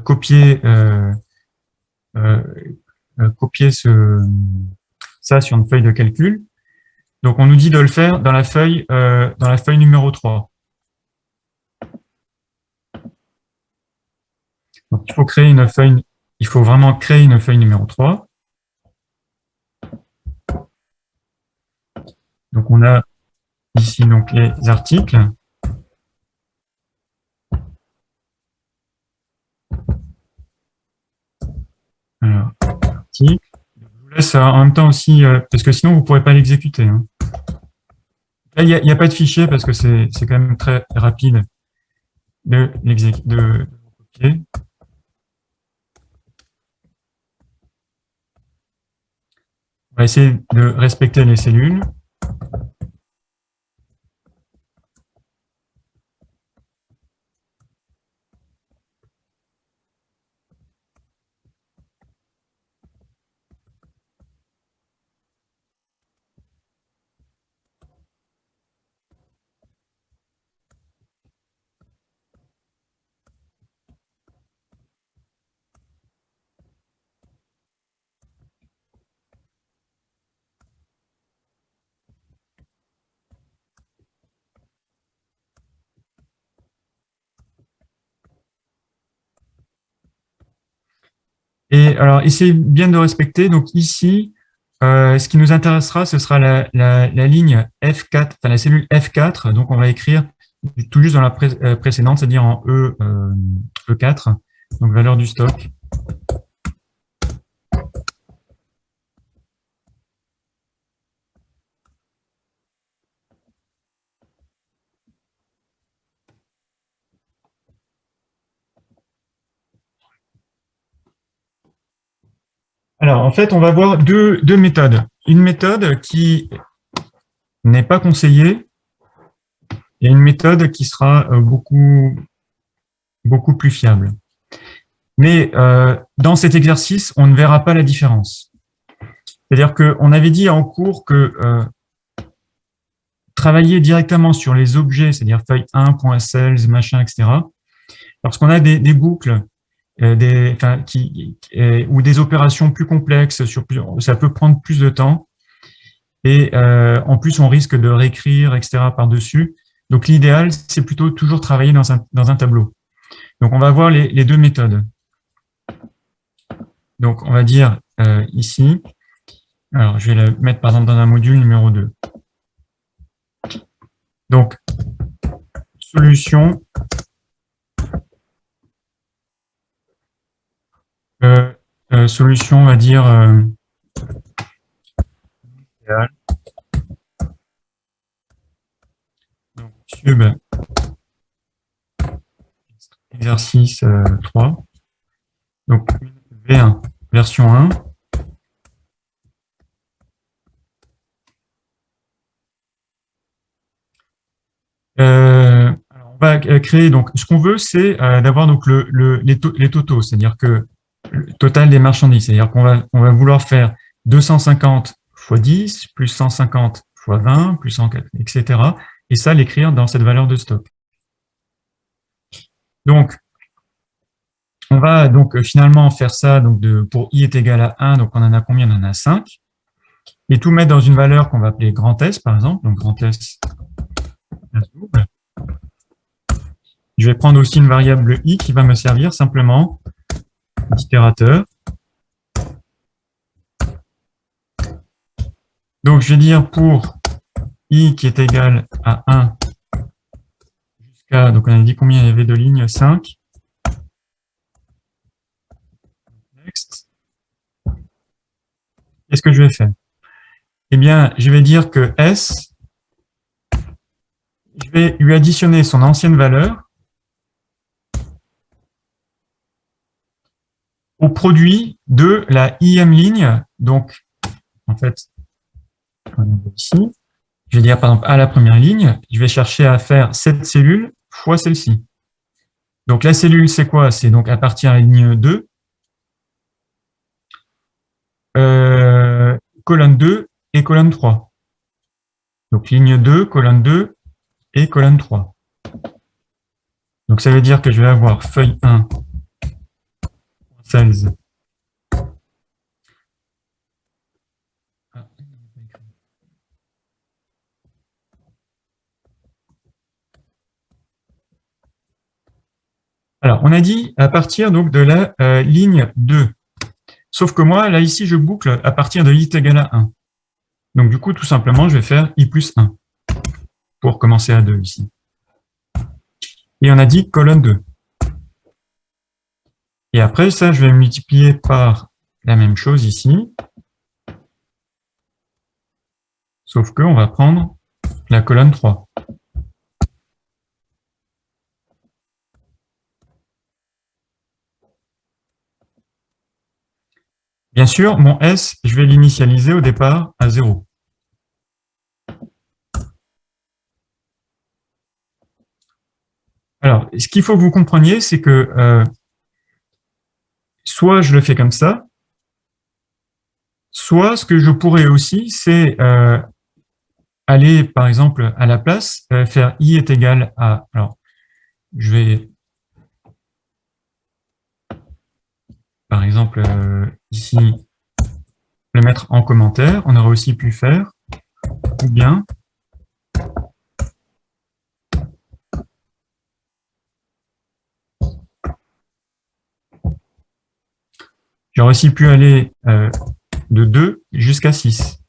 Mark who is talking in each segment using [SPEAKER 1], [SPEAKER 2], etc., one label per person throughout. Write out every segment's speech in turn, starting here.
[SPEAKER 1] copier euh, copier ça sur une feuille de calcul. Donc, on nous dit de le faire dans la feuille numéro 3. Donc, il faut vraiment créer une feuille numéro 3. Donc, on a ici donc les articles. Alors, article. Je vous laisse en même temps aussi, parce que sinon, vous ne pourrez pas l'exécuter. Hein. Là, il n'y a pas de fichier parce que c'est quand même très rapide de copier. On va essayer de respecter les cellules. Et alors, essayez bien de respecter. Donc ici, ce qui nous intéressera, ce sera la ligne F4, enfin la cellule F4. Donc on va écrire tout juste dans la précédente, c'est-à-dire en E4, donc valeur du stock. Alors, en fait, on va voir deux méthodes. Une méthode qui n'est pas conseillée et une méthode qui sera beaucoup plus fiable. Mais dans cet exercice, on ne verra pas la différence. C'est-à-dire qu'on avait dit en cours que travailler directement sur les objets, c'est-à-dire feuille 1.sales, machin, etc., lorsqu'on a des boucles ou des opérations plus complexes, ça peut prendre plus de temps. Et en plus, on risque de réécrire, etc., par-dessus. Donc, l'idéal, c'est plutôt toujours travailler dans un tableau. Donc, on va voir les deux méthodes. Donc, on va dire ici, alors je vais la mettre par exemple dans un module numéro 2. Donc, solution, solution, on va dire donc, sub exercice 3. Donc, V1, version 1. On va créer, donc, ce qu'on veut, c'est d'avoir donc les totaux, c'est-à-dire que le total des marchandises, c'est-à-dire qu'on va vouloir faire 250 x 10, plus 150 x 20, plus 104, etc. Et ça, l'écrire dans cette valeur de stock. Donc, on va donc finalement faire ça donc pour i est égal à 1, donc on en a combien? On en a 5. Et tout mettre dans une valeur qu'on va appeler grand S, par exemple. Donc, grand S double. Je vais prendre aussi une variable i qui va me servir simplement d'itérateur. Donc, je vais dire pour i qui est égal à 1 jusqu'à, donc on a dit combien il y avait de lignes? 5. Next. Qu'est-ce que je vais faire? Eh bien, je vais dire que S, je vais lui additionner son ancienne valeur au produit de la IM ligne. Donc, en fait, ici, je vais dire par exemple à la première ligne, je vais chercher à faire cette cellule fois celle-ci. Donc, la cellule, c'est quoi? C'est donc à partir de la ligne 2, colonne 2 et colonne 3. Donc, ligne 2, colonne 2 et colonne 3. Donc, ça veut dire que je vais avoir feuille 1 on a dit à partir donc de la ligne 2. Sauf que moi, là, ici, je boucle à partir de i est égal à 1. Donc, du coup, tout simplement, je vais faire i plus 1 pour commencer à 2 ici. Et on a dit colonne 2. Et après, ça, je vais multiplier par la même chose ici. Sauf qu'on va prendre la colonne 3. Bien sûr, mon S, je vais l'initialiser au départ à 0. Alors, ce qu'il faut que vous compreniez, c'est que soit je le fais comme ça, soit ce que je pourrais aussi, c'est aller, par exemple, à la place, faire i est égal à... Alors, je vais, par exemple, ici, le mettre en commentaire. On aurait aussi pu faire, ou bien... J'aurais aussi pu aller de 2 jusqu'à 6.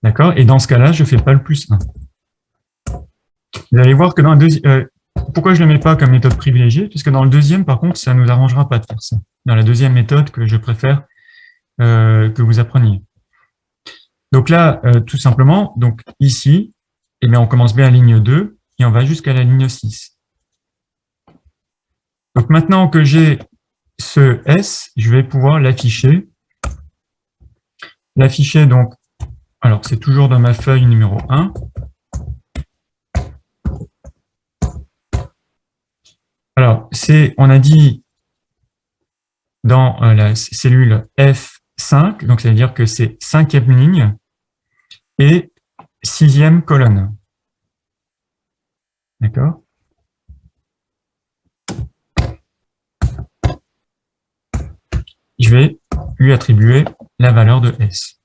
[SPEAKER 1] D'accord? Et dans ce cas-là, je ne fais pas le plus 1. Vous allez voir que dans le deuxième... pourquoi je ne le mets pas comme méthode privilégiée? Puisque dans le deuxième, par contre, ça ne nous arrangera pas de faire ça. Dans la deuxième méthode que je préfère que vous appreniez. Donc là, tout simplement, donc ici, eh bien, on commence bien à la ligne 2 et on va jusqu'à la ligne 6. Donc maintenant que j'ai ce S, je vais pouvoir l'afficher. L'afficher, donc, alors c'est toujours dans ma feuille numéro 1. Alors, on a dit dans la cellule F5, donc ça veut dire que c'est 5e ligne et 6e colonne. D'accord? Je vais lui attribuer la valeur de S.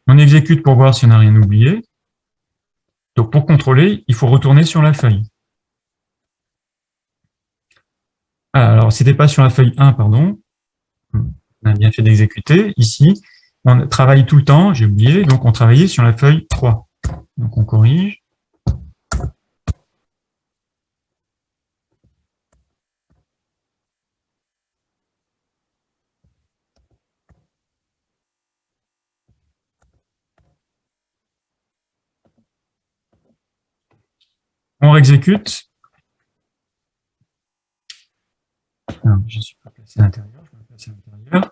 [SPEAKER 1] On exécute pour voir si on n'a rien oublié. Donc, pour contrôler, il faut retourner sur la feuille. Alors, c'était pas sur la feuille 1, pardon. On a bien fait d'exécuter. Ici, on travaille tout le temps, j'ai oublié, donc on travaillait sur la feuille 3. Donc, on corrige. On réexécute. Je ne suis pas placé à l'intérieur, je vais me placer à l'intérieur.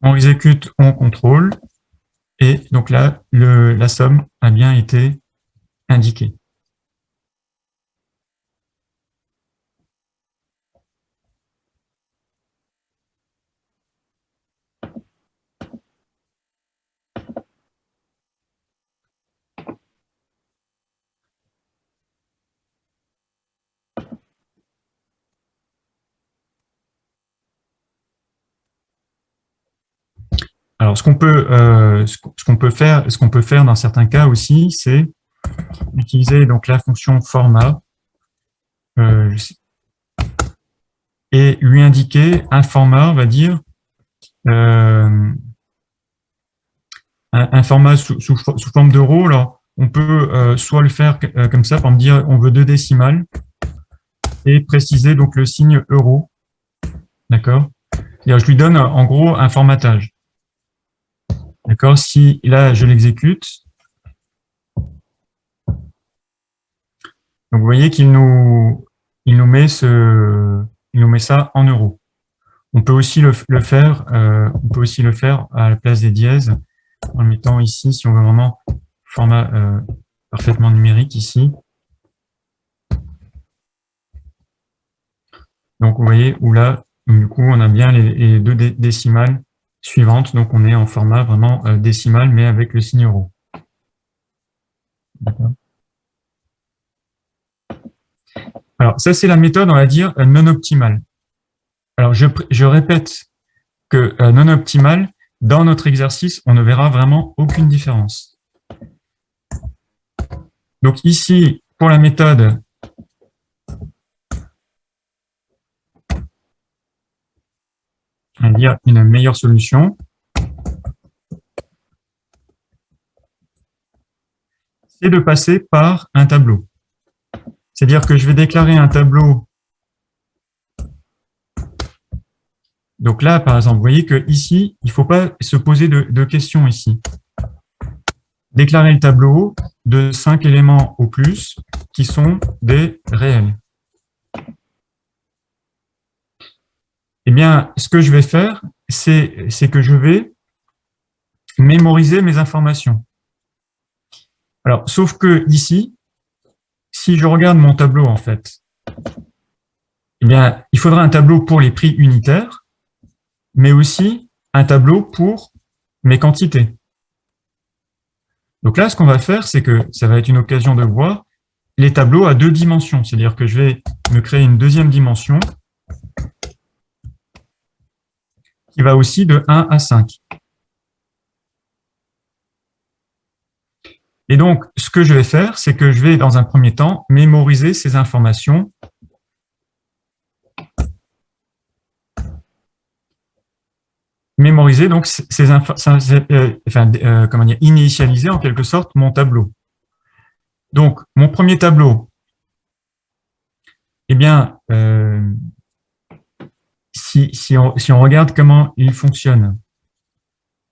[SPEAKER 1] On exécute, on contrôle. Et donc là, la somme a bien été indiquée. Alors, ce qu'on peut faire dans certains cas aussi, c'est utiliser donc la fonction format et lui indiquer un format, on va dire, un format sous forme d'euro. Alors, on peut soit le faire comme ça, pour me dire on veut 2 décimales et préciser donc le signe euro. D'accord? Je lui donne en gros un formatage. D'accord? Si là, je l'exécute, donc vous voyez qu'il nous met ça en euros. On peut aussi le faire à la place des dièses en le mettant ici, si on veut vraiment format parfaitement numérique ici. Donc vous voyez où là, du coup, on a bien les 2 décimales suivantes. Donc on est en format vraiment décimal, mais avec le signe euro. D'accord. Alors, ça, c'est la méthode, on va dire, non optimale. Alors, je répète que non optimale, dans notre exercice, on ne verra vraiment aucune différence. Donc ici, pour la méthode dire une meilleure solution, c'est de passer par un tableau. C'est-à-dire que je vais déclarer un tableau. Donc là, par exemple, vous voyez que ici, il ne faut pas se poser de questions ici. Déclarer le tableau de 5 éléments au plus qui sont des réels. Eh bien, ce que je vais faire, c'est que je vais mémoriser mes informations. Alors, sauf que ici, si je regarde mon tableau, en fait, eh bien, il faudra un tableau pour les prix unitaires, mais aussi un tableau pour mes quantités. Donc là, ce qu'on va faire, c'est que ça va être une occasion de voir les tableaux à 2 dimensions. C'est-à-dire que je vais me créer une deuxième dimension qui va aussi de 1 à 5. Et donc, ce que je vais faire, c'est que je vais, dans un premier temps, mémoriser ces informations mémoriser donc comment dire, initialiser en quelque sorte mon tableau. Donc, mon premier tableau, eh bien, si on regarde comment il fonctionne,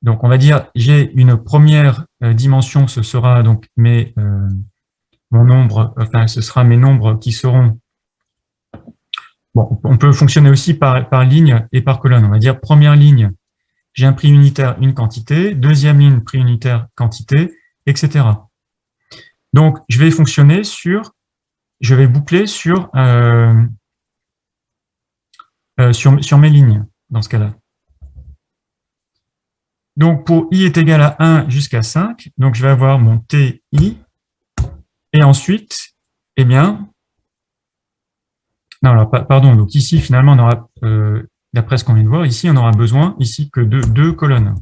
[SPEAKER 1] donc on va dire, j'ai une première dimension, ce sera donc mon nombre, enfin, ce sera mes nombres qui seront. Bon, on peut fonctionner aussi par ligne et par colonne. On va dire, première ligne, j'ai un prix unitaire, une quantité, deuxième ligne, prix unitaire, quantité, etc. Donc, je vais fonctionner je vais boucler sur mes lignes, dans ce cas-là. Donc, pour i est égal à 1 jusqu'à 5, donc je vais avoir mon ti, et ensuite, eh bien, non, alors, pardon, donc ici, finalement, on aura, d'après ce qu'on vient de voir, ici, on aura besoin, ici, que de 2 colonnes.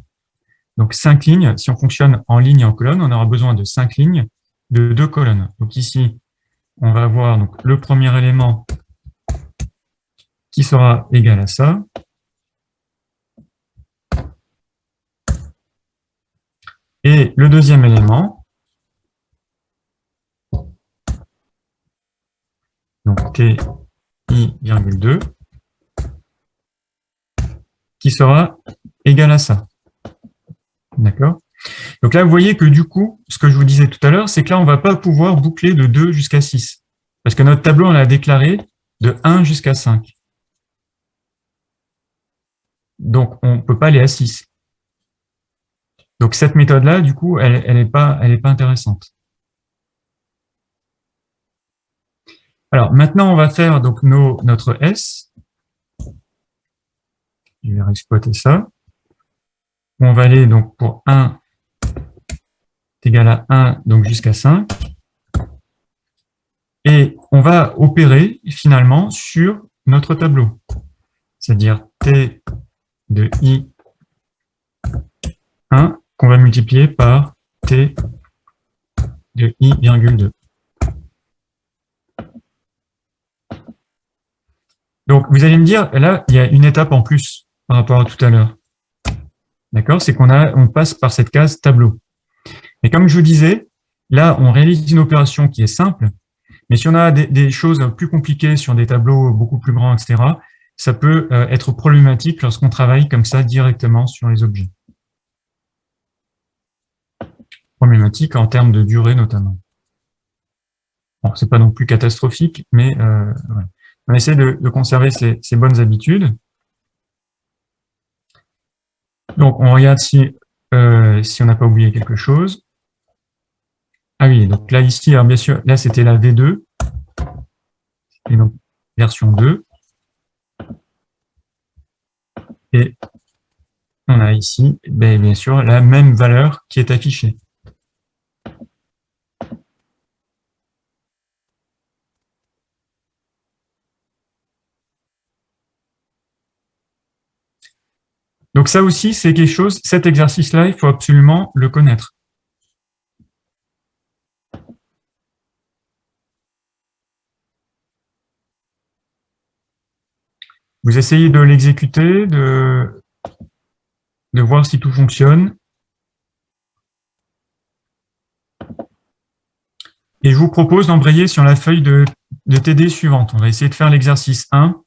[SPEAKER 1] Donc, 5 lignes, si on fonctionne en ligne et en colonne, on aura besoin de 5 lignes, de 2 colonnes. Donc ici, on va avoir donc, le premier élément qui sera égal à ça. Et le deuxième élément, donc ti,2, qui sera égal à ça. D'accord? Donc là, vous voyez que du coup, ce que je vous disais tout à l'heure, c'est que là, on ne va pas pouvoir boucler de 2 jusqu'à 6. Parce que notre tableau, on l'a déclaré de 1 jusqu'à 5. Donc, on ne peut pas aller à 6. Donc, cette méthode-là, du coup, elle n'est pas intéressante. Alors, maintenant, on va faire donc notre S. Je vais exploiter ça. On va aller donc pour 1 est égal à 1, donc jusqu'à 5. Et on va opérer finalement sur notre tableau. C'est-à-dire T de I1 qu'on va multiplier par T de I,2. Donc, vous allez me dire, là, il y a une étape en plus par rapport à tout à l'heure. D'accord? C'est on passe par cette case tableau. Mais comme je vous disais, là, on réalise une opération qui est simple, mais si on a des choses plus compliquées sur des tableaux beaucoup plus grands, etc., ça peut être problématique lorsqu'on travaille comme ça directement sur les objets. Problématique en termes de durée notamment. Bon, c'est pas non plus catastrophique, mais ouais. On essaie de conserver ces bonnes habitudes. Donc, on regarde si on n'a pas oublié quelque chose. Ah oui, donc là, ici, alors bien sûr, là, c'était la V2, et donc version 2. Et on a ici, bien sûr, la même valeur qui est affichée. Donc ça aussi, c'est quelque chose, cet exercice-là, il faut absolument le connaître. Vous essayez de l'exécuter, de voir si tout fonctionne. Et je vous propose d'embrayer sur la feuille de TD suivante. On va essayer de faire l'exercice 1.